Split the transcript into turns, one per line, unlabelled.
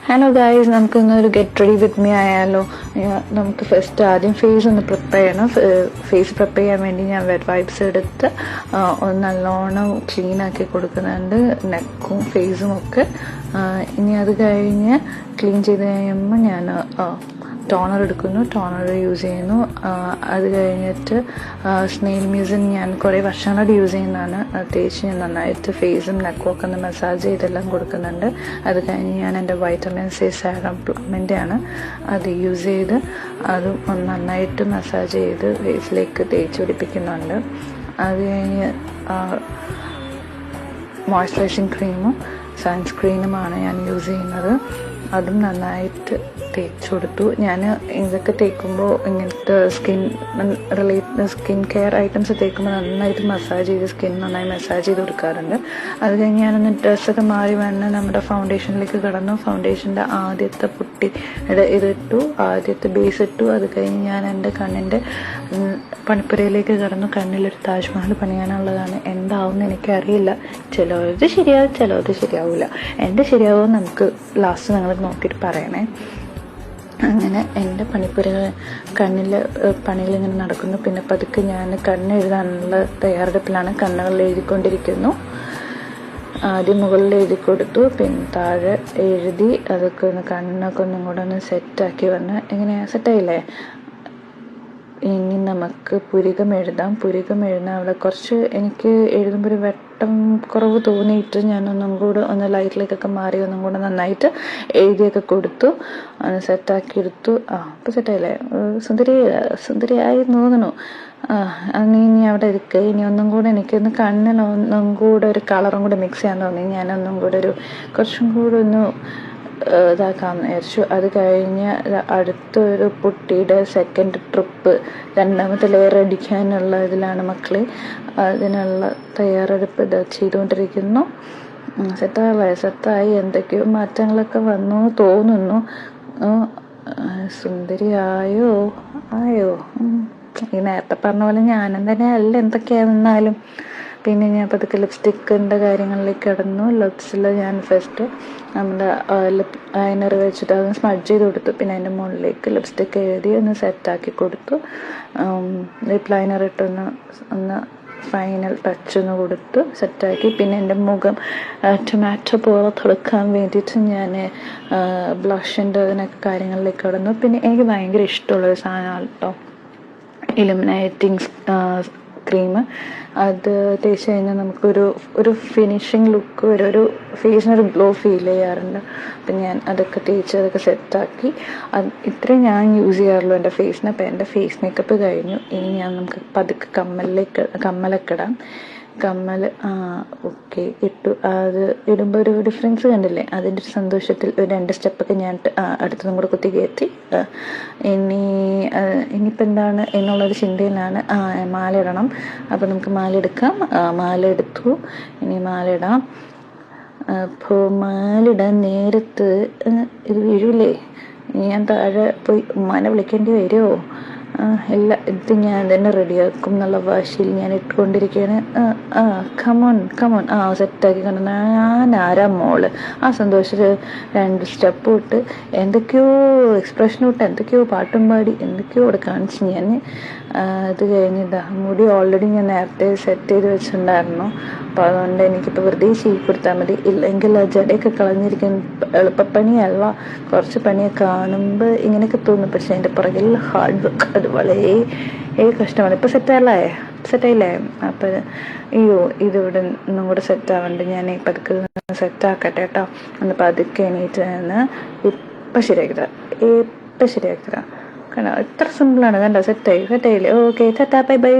Hello guys, നമുക്കിന്നൊരു get ready with me ആയാലോ. നമുക്ക് ഫസ്റ്റ് ആദ്യം ഫേസ് ഒന്ന് പ്രിപ്പയർ ചെയ്യണം. ഫേസ് പ്രിപ്പയർ ചെയ്യാൻ വേണ്ടി ഞാൻ വെറ്റ് വൈപ്സ് എടുത്ത് ഒന്ന് നല്ലോണം ക്ലീൻ ആക്കി കൊടുക്കുന്നുണ്ട്, നെക്കും ഫേസും ഒക്കെ. ഇനി അത് കഴിഞ്ഞ് ക്ലീൻ ചെയ്ത് കഴിയുമ്പോൾ ഞാൻ ടോണർ എടുക്കുന്നു, ടോണർ യൂസ് ചെയ്യുന്നു. അത് കഴിഞ്ഞിട്ട് സ്നെയിൽ മ്യൂസിൻ ഞാൻ കുറേ വർഷങ്ങളായിട്ട് യൂസ് ചെയ്യുന്നതാണ്. തേച്ച് ഞാൻ നന്നായിട്ട് ഫേസും നെക്കും ഒക്കെ ഒന്ന് മസാജ് ചെയ്തെല്ലാം കൊടുക്കുന്നുണ്ട്. അത് കഴിഞ്ഞ് ഞാൻ എൻ്റെ വൈറ്റമിൻ സി സെറം പ്ലമ്മിൻ്റെ ആണ്, അത് യൂസ് ചെയ്ത് അതും ഒന്ന് നന്നായിട്ട് മസാജ് ചെയ്ത് ഫേസിലേക്ക് തേച്ച് പിടിപ്പിക്കുന്നുണ്ട്. അത് കഴിഞ്ഞ് മോയ്സ്ചറൈസിങ് ക്രീമും സൺസ്ക്രീനുമാണ് ഞാൻ യൂസ് ചെയ്യുന്നത്. അതും നന്നായിട്ട് തേച്ച് കൊടുത്തു. ഞാൻ ഇതൊക്കെ തേക്കുമ്പോൾ ഇങ്ങനത്തെ സ്കിൻ കെയർ ഐറ്റംസ് തേക്കുമ്പോൾ നന്നായിട്ട് മസാജ് ചെയ്ത് സ്കിൻ നന്നായി മസാജ് ചെയ്ത് കൊടുക്കാറുണ്ട്. അത് കഴിഞ്ഞ് ഞാനൊന്ന് ഡ്രസ്സൊക്കെ മാറി വന്ന് നമ്മുടെ ഫൗണ്ടേഷനിലേക്ക് കടന്നു. ഫൗണ്ടേഷൻ്റെ ആദ്യത്തെ ഇതിട്ടു, ആദ്യത്തെ ബേസ് ഇട്ടു. അത് കഴിഞ്ഞ് ഞാൻ എൻ്റെ കണ്ണിൻ്റെ പണിപ്പുരയിലേക്ക് കടന്നു. കണ്ണിലൊരു താജ്മഹൽ പണിയാനുള്ളതാണ്. എന്താവും എനിക്കറിയില്ല. ചിലത് ശരിയാവും, ചിലത് ശരിയാവില്ല. എൻ്റെ ശരിയാവും നമുക്ക് ലാസ്റ്റ് നിങ്ങൾ നോക്കിയിട്ട് പറയണേ. അങ്ങനെ എൻ്റെ കണ്ണിൽ പണികളിങ്ങനെ നടക്കുന്നു. പിന്നെ പതുക്കെ ഞാൻ കണ്ണെഴുതാനുള്ള തയ്യാറെടുപ്പിലാണ്. കണ്ണുകൾ എഴുതിക്കൊണ്ടിരിക്കുന്നു. ആദ്യം മുകളിൽ എഴുതി കൊടുത്തു, പിന്നെ താഴെ എഴുതി. അതൊക്കെ ഒന്ന് കണ്ണൊക്കെ ഒന്നും കൂടെ ഒന്ന് സെറ്റാക്കി വന്ന് എങ്ങനെയാ സെറ്റായില്ലേ. ഇനി നമുക്ക് പുരികം എഴുതാം. പുരികം എഴുതാൻ അവിടെ കുറച്ച് എനിക്ക് എഴുതുമ്പോൾ ഒരു വെട്ടം കുറവ് തോന്നിയിട്ട് ഞാനൊന്നും കൂടെ ഒന്ന് ലൈറ്റിലേക്കൊക്കെ മാറി ഒന്നും കൂടെ നന്നായിട്ട് എഴുതിയൊക്കെ കൊടുത്തു, സെറ്റാക്കി എടുത്തു. അപ്പോൾ സെറ്റായില്ലേ, സുന്ദരിയായി തോന്നണു. ഇനി അവിടെ ഇരിക്കുക. ഇനി ഒന്നും കൂടെ എനിക്കൊന്ന് കണ്ണിനൊന്നും കൂടെ ഒരു കളറും കൂടെ മിക്സ് ചെയ്യാൻ തോന്നി. ഞാനൊന്നും കൂടെ കുറച്ചും കൂടെ ഒന്ന് ഇതാക്കാമെന്ന് വിചാരിച്ചു. അത് കഴിഞ്ഞ് അടുത്തൊരു പുട്ടിയുടെ സെക്കൻഡ് ട്രിപ്പ്, രണ്ടാമത്തെ ലെയർ അടിക്കാനുള്ള ഇതിലാണ് മക്കളെ. അതിനുള്ള തയ്യാറെടുപ്പ് ചെയ്തുകൊണ്ടിരിക്കുന്നു. സെറ്റായി. എന്തൊക്കെയോ മാറ്റങ്ങളൊക്കെ വന്നു തോന്നുന്നു. സുന്ദരിയായോ ഈ നേരത്തെ പറഞ്ഞ പോലെ ഞാനും തന്നെ അല്ല എന്തൊക്കെയാണെന്നാലും. പിന്നെ ഞാൻ പതുക്കെ ലിപ്സ്റ്റിക്കിൻ്റെ കാര്യങ്ങളിലേക്ക് കിടന്നു. ലിപ്സിൽ ഞാൻ ഫസ്റ്റ് നമ്മുടെ ലിപ്പ് ലൈനർ വെച്ചിട്ട് അതൊന്ന് സ്മഡ്ജ് ചെയ്ത് കൊടുത്തു. പിന്നെ അതിൻ്റെ മുകളിലേക്ക് ലിപ്സ്റ്റിക്ക് എഴുതി ഒന്ന് സെറ്റാക്കി കൊടുത്തു. ലിപ്പ് ലൈനർ ഇട്ടൊന്ന് ഫൈനൽ ടച്ച് ഒന്ന് കൊടുത്തു സെറ്റാക്കി. പിന്നെ എൻ്റെ മുഖം ടൊമാറ്റോ പോലെ തുടക്കാൻ വേണ്ടിയിട്ട് ഞാൻ ബ്ലഷിൻ്റെ അതിനൊക്കെ കാര്യങ്ങളിലേക്ക് കിടന്നു. പിന്നെ എനിക്ക് ഭയങ്കര ഇഷ്ടമുള്ളൊരു സാധനമാണ് കേട്ടോ ഇലുമിനേറ്റിംഗ് ക്രീം. അത് തേച്ച് കഴിഞ്ഞാൽ നമുക്കൊരു ഫിനിഷിങ് ലുക്ക് വരും, ഒരു ഫേസിനൊരു ഗ്ലോ ഫീൽ ചെയ്യാറുണ്ട്. അപ്പം ഞാൻ അതൊക്കെ തേച്ച് അതൊക്കെ സെറ്റാക്കി. ഇത്രയും ഞാൻ യൂസ് ചെയ്യാറുള്ളൂ എൻ്റെ ഫേസിന്. അപ്പം എൻ്റെ ഫേസ് മേക്കപ്പ് കഴിഞ്ഞു. ഇനി നമുക്ക് പതുക്കെ കമ്മലൊക്കെ ഇടാം. കമ്മൽ ഓക്കെ ഇട്ടു. അത് ഇടുമ്പോൾ ഒരു ഡിഫറൻസ് കണ്ടില്ലേ, അതിൻ്റെ ഒരു സന്തോഷത്തിൽ ഒരു 2 സ്റ്റെപ്പൊക്കെ ഞാൻ അടുത്തതും കൂടെ കുത്തി കയറ്റി. ഇനിയിപ്പോൾ എന്താണ് എന്നുള്ളൊരു ചിന്തയിലാണ്. മാല ഇടണം. അപ്പോൾ നമുക്ക് മാല എടുക്കാം. മാല എടുത്തു. ഇനി മാല ഇടാം. അപ്പോൾ മാല ഇടാൻ നേരത്ത് ഇത് വീഴൂലേ, ഞാൻ താഴെ പോയി ഉമ്മാനെ വിളിക്കേണ്ടി വരുമോ? ഇല്ല, ഇത് ഞാൻ തന്നെ റെഡിയാക്കും എന്നുള്ള വാശിയിൽ ഞാൻ ഇട്ടുകൊണ്ടിരിക്കുകയാണ്. കമോൺ സെറ്റാക്കി കണ്ടു. ഞാൻ ആരാ മോള്. ആ സന്തോഷത്തിൽ 2 സ്റ്റെപ്പ് ഇട്ട് എന്തൊക്കെയോ എക്സ്പ്രഷൻ ഇട്ട് എന്തൊക്കെയോ പാട്ടും പാടി എന്തൊക്കെയോ ഇവിടെ കാണിച്ച് ഞാൻ. അത് കഴിഞ്ഞിതാ മുടി ഓൾറെഡി ഞാൻ നേരത്തെ സെറ്റ് ചെയ്ത് വെച്ചിട്ടുണ്ടായിരുന്നു. അപ്പോൾ അതുകൊണ്ട് എനിക്കിപ്പോൾ വെറുതെ ചെയ്ത് കൊടുത്താൽ മതി. ഇല്ലെങ്കിൽ ആ ജടയൊക്കെ കളഞ്ഞിരിക്കുന്ന എളുപ്പപ്പണിയല്ല, കുറച്ച് പണിയൊക്കെ കാണുമ്പോൾ ഇങ്ങനെയൊക്കെ തോന്നും. പക്ഷെ അതിൻ്റെ പുറകിൽ ഹാർഡ് വർക്ക് അത് വളരെ കഷ്ടമാണ്. ഇപ്പോൾ സെറ്റായില്ലേ. അപ്പം ഇതിവിടെ ഒന്നും കൂടെ സെറ്റാവുന്നുണ്ട്. ഞാൻ പതുക്കെ സെറ്റാക്കട്ടെ കേട്ടോ. ഒന്ന് പതുക്കെ എണീറ്റ് നിന്ന് ഇപ്പം ശരിയാക്കി തരാം. കണ്ടോ, ഇത്ര സിമ്പിളാണ്. കണ്ടോ, സെറ്റായില്ലേ. Okay, Tata, by.